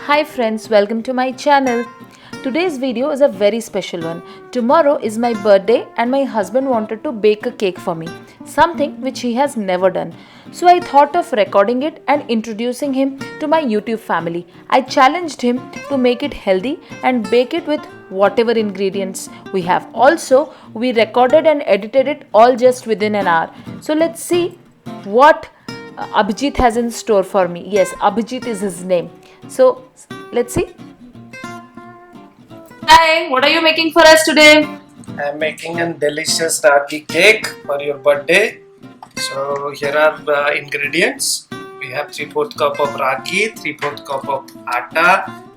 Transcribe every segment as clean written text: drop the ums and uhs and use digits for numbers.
Hi friends, welcome to my channel. Today's video is a very special one. Tomorrow is my birthday and my husband wanted to bake a cake for me, something which he has never done. So I thought of recording it and introducing him to my YouTube family. I challenged him to make it healthy and bake it with whatever ingredients we have. Also, we recorded and edited it all just within an hour. So let's see what Abhijit has in store for me. Yes, Abhijit is his name. So let's see. Hi, what are you making for us today? I'm making a delicious Ragi cake for your birthday. So here are the ingredients. We have 3/4 cup of ragi, 3/4 cup of atta.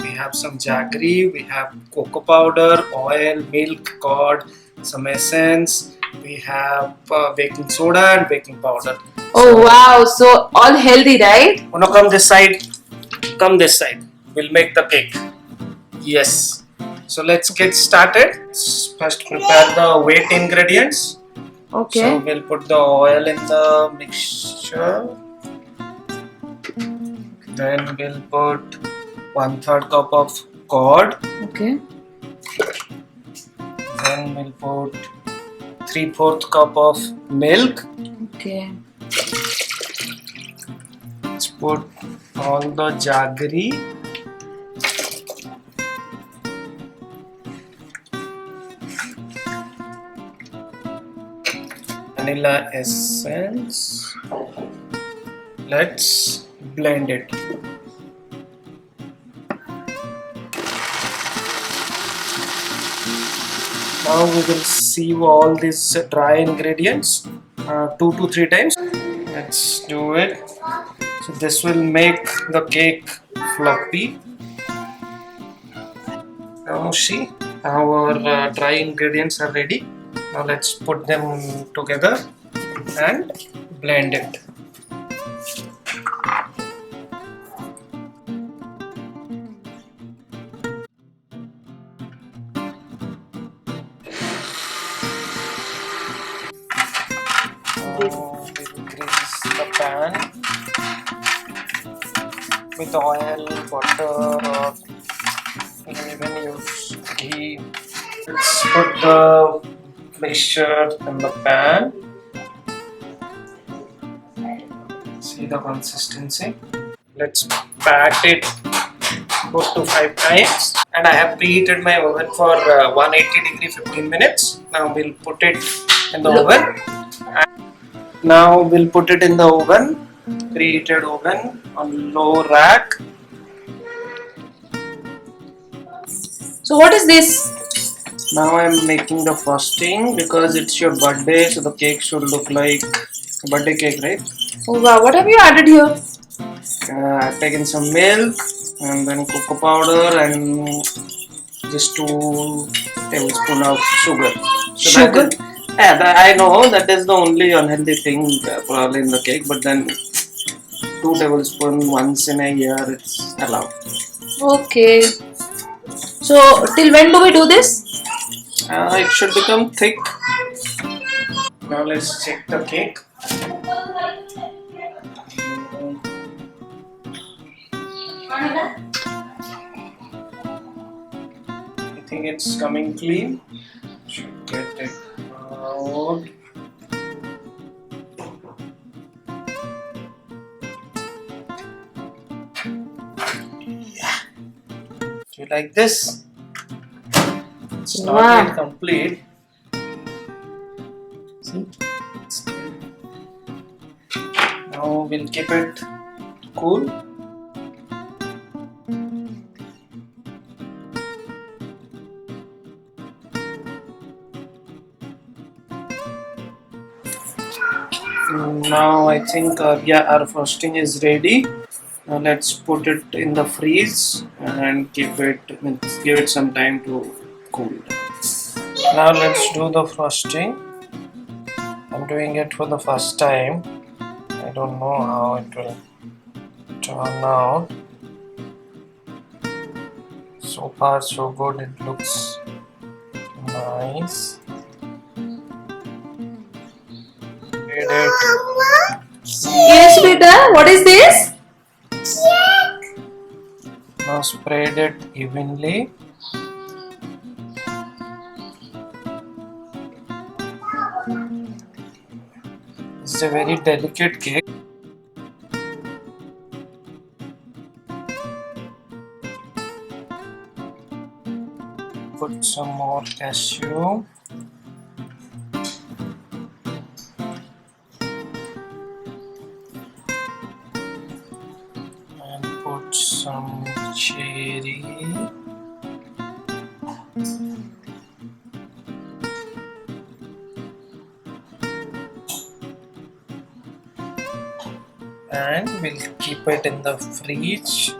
We have some jaggery. We have cocoa powder, oil, milk, curd, some essence. We have baking soda and baking powder. Oh wow, so all healthy, right? Wanna come this side? Come this side. We'll make the cake. Yes. So let's get started. First prepare the wet ingredients. Okay. So we'll put the oil in the mixture. Then we'll put 1/3 cup of curd. Okay. Then we'll put 3/4 cup of milk. Okay. Let's put all the jaggery. Vanilla essence. Let's blend it. Now we will sieve all these dry ingredients 2 to 3 times. Let's do it. So this will make the cake fluffy. Now see, our dry ingredients are ready. Now let's put them together and blend it. Now we'll grease the pan with oil, butter, or you can even use ghee. Let's put the mixture in the pan. See the consistency. Let's pat it 4 to 5 times. And I have preheated my oven for 180 degree 15 minutes. Now we'll put it in the oven. Now we'll put it in the oven, preheated oven on low rack. So what is this? Now I'm making the frosting because it's your birthday, so the cake should look like a birthday cake, right? Oh wow, what have you added here? I've taken some milk and then cocoa powder and just 2 tablespoons of sugar. So Sugar? I know that is the only unhealthy thing probably in the cake, but then 2 tablespoons once in a year it's allowed. Okay. So till when do we do this? It should become thick. Now let's check the cake. I think it's coming clean. Should get it out. Do you like this? It's not Wow. yet complete. See? It's good. Now we'll keep it cool. Now I think our frosting is ready. Now let's put it in the freeze and give it some time to cool. Now let's do the frosting. I'm doing it for the first time. I don't know how it will turn out. So far so good, it looks nice. Did it. Yes, Bday. What is this? Now spread it evenly. This is a very delicate cake. Put some more cashew. And put some cherry. And we'll keep it in the fridge.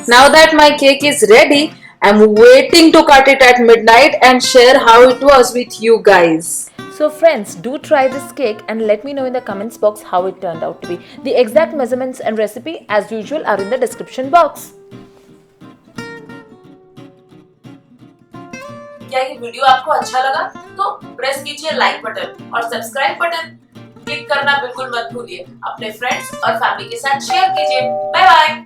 Now that my cake is ready, I'm waiting to cut it at midnight and share how it was with you guys. So friends, do try this cake and let me know in the comments box how it turned out to be. The exact measurements and recipe as usual are in the description box. क्या ये video आपको अच्छा लगा तो press कीजिए like button और subscribe button click करना बिल्कुल मत भूलिए। अपने फ्रेंड्स और फैमिली के साथ शेयर कीजिए। Bye bye.